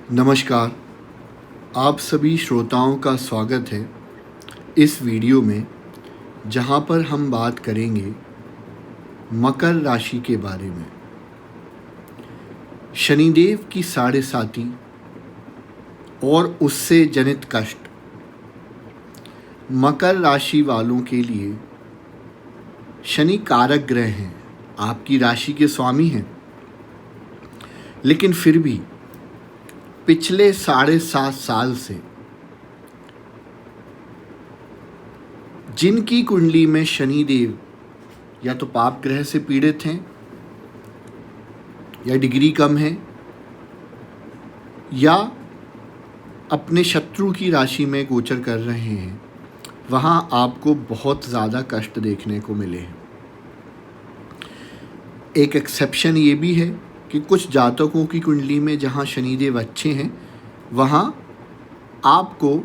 नमस्कार। आप सभी श्रोताओं का स्वागत है इस वीडियो में, जहां पर हम बात करेंगे मकर राशि के बारे में। शनिदेव की साढ़े साती और उससे जनित कष्ट मकर राशि वालों के लिए। शनि कारक ग्रह हैं, आपकी राशि के स्वामी हैं, लेकिन फिर भी पिछले 7.5 साल से जिनकी कुंडली में शनिदेव या तो पाप ग्रह से पीड़ित हैं, या डिग्री कम है, या अपने शत्रु की राशि में गोचर कर रहे हैं, वहाँ आपको बहुत ज़्यादा कष्ट देखने को मिले हैं। एक एक्सेप्शन ये भी है कि कुछ जातकों की कुंडली में जहाँ शनिदेव अच्छे हैं, वहाँ आपको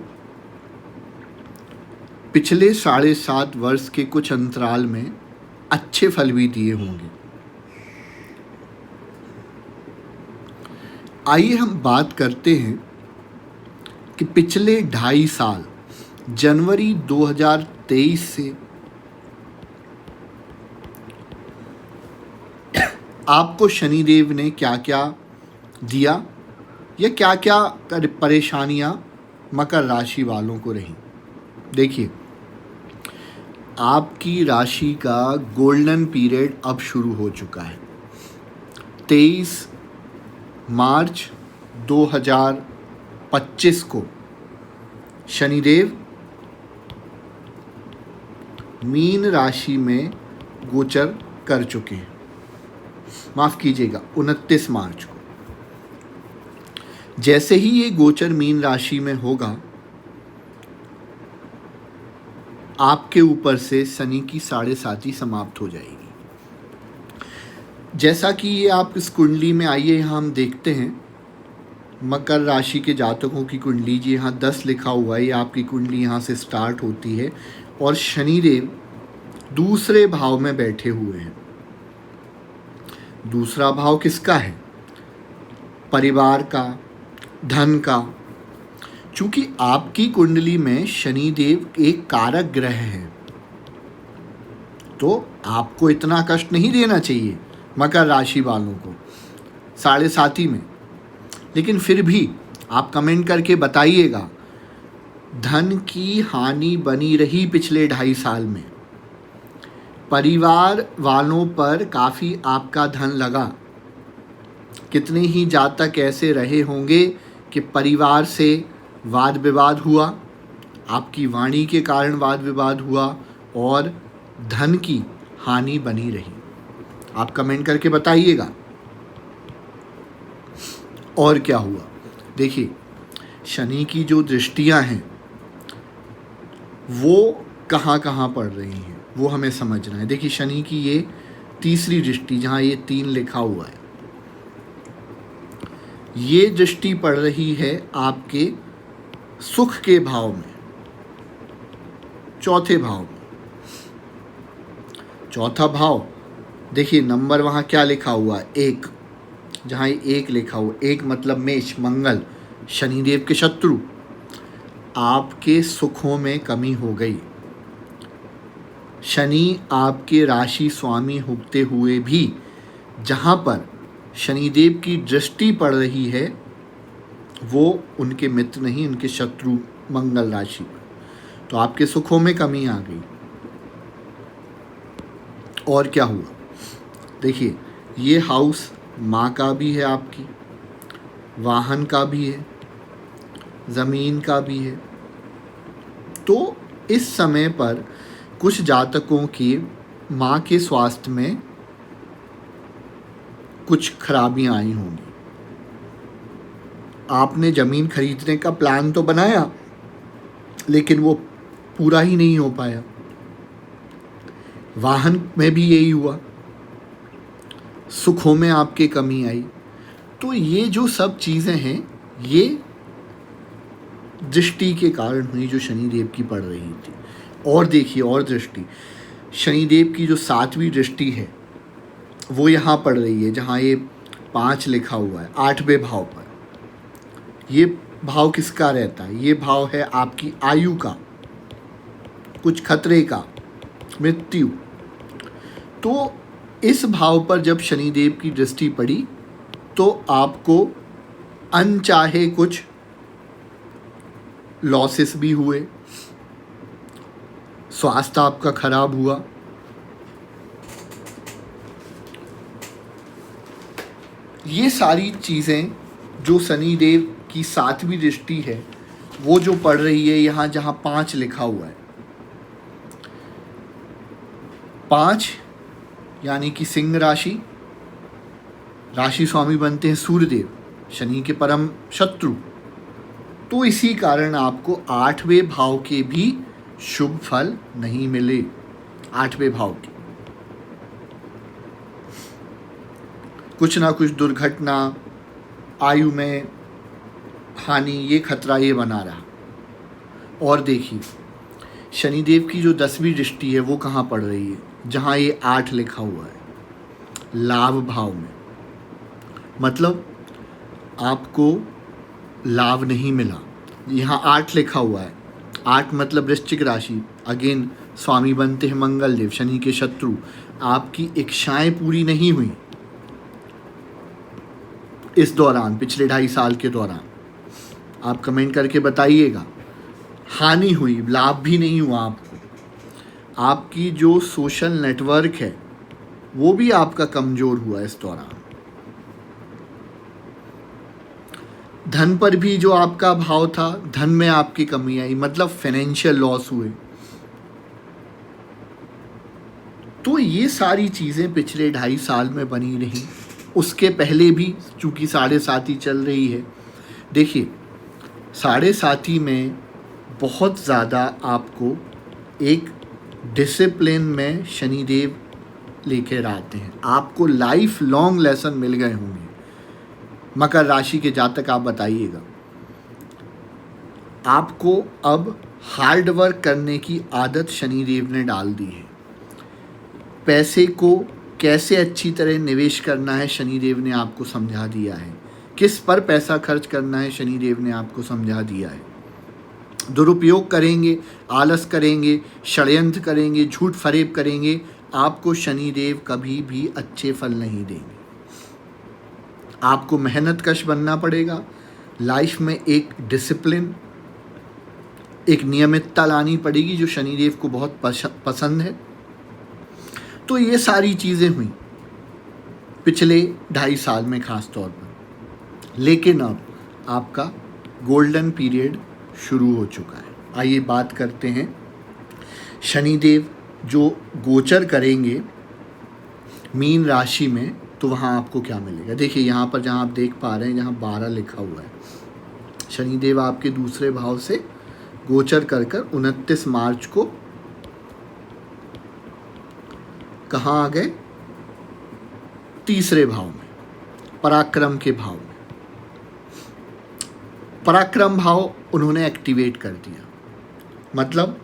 पिछले 7.5 वर्ष के कुछ अंतराल में अच्छे फल भी दिए होंगे। आइए हम बात करते हैं कि पिछले 2.5 साल जनवरी 2023 से आपको शनिदेव ने क्या क्या दिया या क्या क्या परेशानियां मकर राशि वालों को रही। देखिए, आपकी राशि का गोल्डन पीरियड अब शुरू हो चुका है। 23 मार्च 2025 को शनिदेव मीन राशि में गोचर कर चुके हैं। माफ़ कीजिएगा, 29 मार्च को। जैसे ही ये गोचर मीन राशि में होगा, आपके ऊपर से शनि की साढ़े साती समाप्त हो जाएगी। जैसा कि ये आप इस कुंडली में, आइए यहाँ हम देखते हैं मकर राशि के जातकों की कुंडली। जी यहाँ 10 लिखा हुआ है, ये आपकी कुंडली यहाँ से स्टार्ट होती है और शनिदेव दूसरे भाव में बैठे हुए हैं। दूसरा भाव किसका है? परिवार का, धन का। चूंकि आपकी कुंडली में शनिदेव एक कारक ग्रह है, तो आपको इतना कष्ट नहीं देना चाहिए मकर राशि वालों को साढ़े साती में। लेकिन फिर भी आप कमेंट करके बताइएगा, धन की हानि बनी रही पिछले 2.5 साल में। परिवार वालों पर काफ़ी आपका धन लगा। कितने ही जातक ऐसे रहे होंगे कि परिवार से वाद विवाद हुआ, आपकी वाणी के कारण वाद विवाद हुआ और धन की हानि बनी रही। आप कमेंट करके बताइएगा और क्या हुआ। देखिए, शनि की जो दृष्टियां हैं वो कहाँ कहाँ पड़ रही हैं, वो हमें समझना है। देखिए, शनि की ये तीसरी दृष्टि, जहाँ ये 3 लिखा हुआ है, ये दृष्टि पड़ रही है आपके सुख के भाव में, चौथे भाव में। चौथा भाव, देखिए नंबर वहाँ क्या लिखा हुआ है? 1। जहाँ ये 1 लिखा हुआ, 1 मतलब मेष, मंगल, शनिदेव के शत्रु। आपके सुखों में कमी हो गई। शनि आपके राशि स्वामी होते हुए भी जहाँ पर शनिदेव की दृष्टि पड़ रही है, वो उनके मित्र नहीं, उनके शत्रु मंगल राशि पर। तो आपके सुखों में कमी आ गई। और क्या हुआ? देखिए, ये हाउस माँ का भी है, आपकी वाहन का भी है, ज़मीन का भी है। तो इस समय पर कुछ जातकों की माँ के स्वास्थ्य में कुछ खराबियां आई होंगी। आपने ज़मीन खरीदने का प्लान तो बनाया, लेकिन वो पूरा ही नहीं हो पाया। वाहन में भी यही हुआ, सुखों में आपके कमी आई। तो ये जो सब चीज़ें हैं, ये दृष्टि के कारण हुई जो शनिदेव की पड़ रही थी। और देखिए, और दृष्टि, शनिदेव की जो 7वीं दृष्टि है वो यहाँ पड़ रही है, जहाँ ये 5 लिखा हुआ है, 8वें भाव पर। ये भाव किसका रहता है? ये भाव है आपकी आयु का, कुछ खतरे का, मृत्यु। तो इस भाव पर जब शनिदेव की दृष्टि पड़ी तो आपको अनचाहे कुछ लॉसेस भी हुए, स्वास्थ्य आपका खराब हुआ। ये सारी चीज़ें जो शनिदेव की 7वीं दृष्टि है वो जो पड़ रही है, यहाँ जहाँ 5 लिखा हुआ है, 5 यानी कि सिंह राशि, राशि स्वामी बनते हैं सूर्यदेव, शनि के परम शत्रु। तो इसी कारण आपको 8वें भाव के भी शुभ फल नहीं मिले। 8वें भाव के कुछ ना कुछ दुर्घटना, आयु में हानि, ये खतरा ये बना रहा। और देखिए शनिदेव की जो 10वीं दृष्टि है वो कहाँ पड़ रही है? जहाँ ये 8 लिखा हुआ है, लाभ भाव में। मतलब आपको लाभ नहीं मिला। यहाँ 8 लिखा हुआ है, 8 मतलब वृश्चिक राशि, अगेन स्वामी बनते हैं मंगल देव, शनि के शत्रु। आपकी इच्छाएं पूरी नहीं हुई इस दौरान, पिछले 2.5 साल के दौरान। आप कमेंट करके बताइएगा। हानि हुई, लाभ भी नहीं हुआ आपको। आपकी जो सोशल नेटवर्क है वो भी आपका कमज़ोर हुआ इस दौरान। धन पर भी जो आपका भाव था, धन में आपकी कमी आई, मतलब फाइनेंशियल लॉस हुए। तो ये सारी चीज़ें पिछले 2.5 साल में बनी रही। उसके पहले भी चूँकि 7.5 चल रही है। देखिए 7.5 में बहुत ज़्यादा आपको एक डिसिप्लिन में शनिदेव लेकर आते हैं। आपको लाइफ लॉन्ग लेसन मिल गए होंगे। मकर राशि के जातक आप बताइएगा, आपको अब हार्ड वर्क करने की आदत शनिदेव ने डाल दी है। पैसे को कैसे अच्छी तरह निवेश करना है शनिदेव ने आपको समझा दिया है। किस पर पैसा खर्च करना है शनिदेव ने आपको समझा दिया है। दुरुपयोग करेंगे, आलस करेंगे, षड्यंत्र करेंगे, झूठ फरेब करेंगे, आपको शनिदेव कभी भी अच्छे फल नहीं देंगे। आपको मेहनत कश बनना पड़ेगा। लाइफ में एक डिसिप्लिन, एक नियमितता लानी पड़ेगी जो शनिदेव को बहुत पसंद है। तो ये सारी चीज़ें हुई पिछले 2.5 साल में ख़ास तौर पर। लेकिन अब आपका गोल्डन पीरियड शुरू हो चुका है। आइए बात करते हैं शनिदेव जो गोचर करेंगे मीन राशि में, तो वहाँ आपको क्या मिलेगा। देखिए यहाँ पर जहाँ आप देख पा रहे हैं, जहाँ 12 लिखा हुआ है, शनिदेव आपके दूसरे भाव से गोचर कर 29 मार्च को कहाँ आ गए? तीसरे भाव में, पराक्रम के भाव में। पराक्रम भाव उन्होंने एक्टिवेट कर दिया। मतलब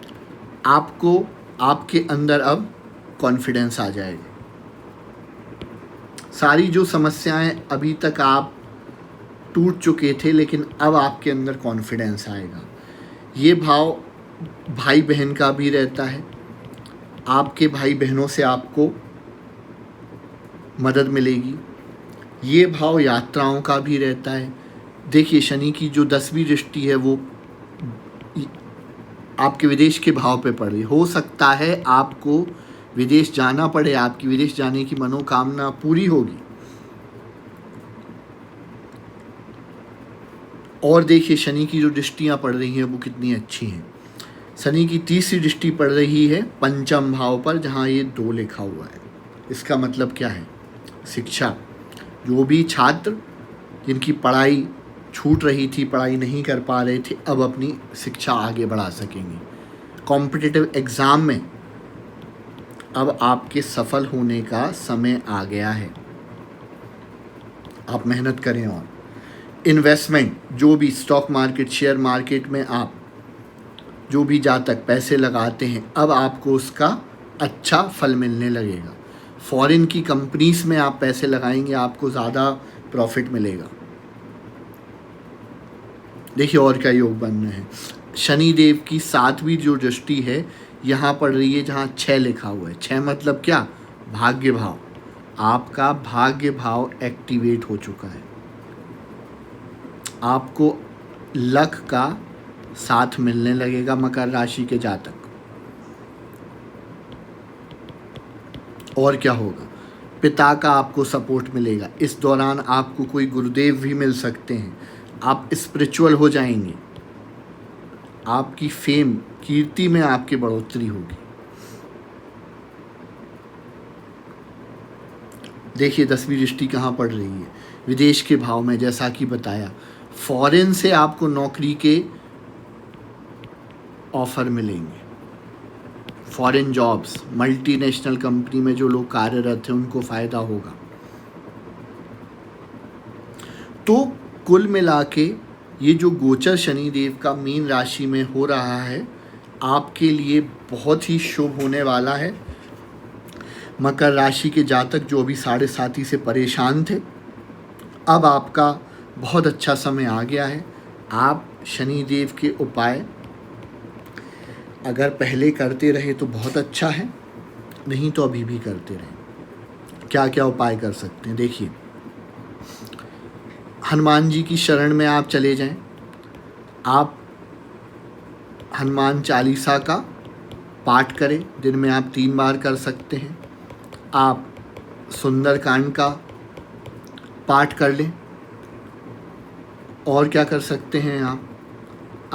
आपको, आपके अंदर अब कॉन्फिडेंस आ जाएगा। सारी जो समस्याएं अभी तक आप टूट चुके थे, लेकिन अब आपके अंदर कॉन्फिडेंस आएगा। ये भाव भाई बहन का भी रहता है। आपके भाई बहनों से आपको मदद मिलेगी। ये भाव यात्राओं का भी रहता है। देखिए शनि की जो 10वीं दृष्टि है वो आपके विदेश के भाव पे पड़ रही। हो सकता है आपको विदेश जाना पड़े, आपकी विदेश जाने की मनोकामना पूरी होगी। और देखिए शनि की जो दृष्टियाँ पड़ रही हैं वो कितनी अच्छी हैं। शनि की 3री दृष्टि पड़ रही है पंचम भाव पर, जहाँ ये 2 लिखा हुआ है। इसका मतलब क्या है? शिक्षा। जो भी छात्र जिनकी पढ़ाई छूट रही थी, पढ़ाई नहीं कर पा रहे थे, अब अपनी शिक्षा आगे बढ़ा सकेंगे। कॉम्पिटिटिव एग्ज़ाम में अब आपके सफल होने का समय आ गया है। आप मेहनत करें। और इन्वेस्टमेंट, जो भी स्टॉक मार्केट, शेयर मार्केट में आप जो भी जातक पैसे लगाते हैं, अब आपको उसका अच्छा फल मिलने लगेगा। फॉरेन की कंपनीज में आप पैसे लगाएंगे, आपको ज़्यादा प्रॉफिट मिलेगा। देखिए और क्या योग बन रहे हैं। शनि देव की 7वीं जो दृष्टि है यहाँ पड़ रही है जहाँ 6 लिखा हुआ है। 6 मतलब क्या? भाग्य भाव। आपका भाग्य भाव एक्टिवेट हो चुका है। आपको लक का साथ मिलने लगेगा मकर राशि के जातक। और क्या होगा? पिता का आपको सपोर्ट मिलेगा। इस दौरान आपको कोई गुरुदेव भी मिल सकते हैं। आप स्पिरिचुअल हो जाएंगे। आपकी फेम, कीर्ति में आपकी बढ़ोतरी होगी। देखिए 10वीं दृष्टि कहाँ पड़ रही है? विदेश के भाव में। जैसा कि बताया, फॉरेन से आपको नौकरी के ऑफर मिलेंगे। फॉरेन जॉब्स, मल्टीनेशनल कंपनी में जो लोग कार्यरत हैं उनको फ़ायदा होगा। तो कुल मिला के ये जो गोचर शनिदेव का मीन राशि में हो रहा है आपके लिए बहुत ही शुभ होने वाला है। मकर राशि के जातक जो अभी 7.5 से परेशान थे, अब आपका बहुत अच्छा समय आ गया है। आप शनिदेव के उपाय अगर पहले करते रहे तो बहुत अच्छा है, नहीं तो अभी भी करते रहें। क्या क्या उपाय कर सकते हैं देखिए। हनुमान जी की शरण में आप चले जाएं। आप हनुमान चालीसा का पाठ करें, दिन में आप 3 बार कर सकते हैं। आप सुंदरकांड का पाठ कर लें। और क्या कर सकते हैं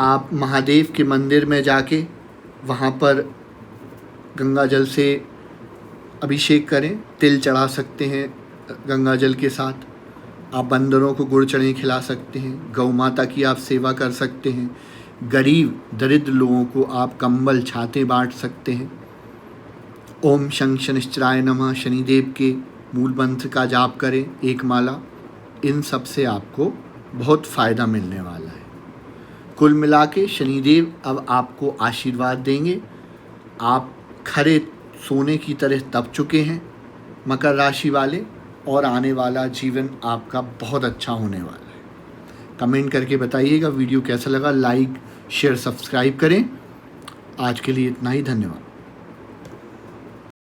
आप महादेव के मंदिर में जाके वहाँ पर गंगा जल से अभिषेक करें, तिल चढ़ा सकते हैं गंगा जल के साथ। आप बंदरों को गुड़ चने खिला सकते हैं। गौ माता की आप सेवा कर सकते हैं। गरीब दरिद्र लोगों को आप कंबल छाते बांट सकते हैं। ओम शं शनिश्चराय नमः शनिदेव के मूल मंत्र का जाप करें, 1 माला। इन सब से आपको बहुत फ़ायदा मिलने वाला है। कुल मिला के शनिदेव अब आपको आशीर्वाद देंगे। आप खरे सोने की तरह तप चुके हैं मकर राशि वाले, और आने वाला जीवन आपका बहुत अच्छा होने वाला है। कमेंट करके बताइएगा वीडियो कैसा लगा। लाइक शेयर सब्सक्राइब करें। आज के लिए इतना ही, धन्यवाद।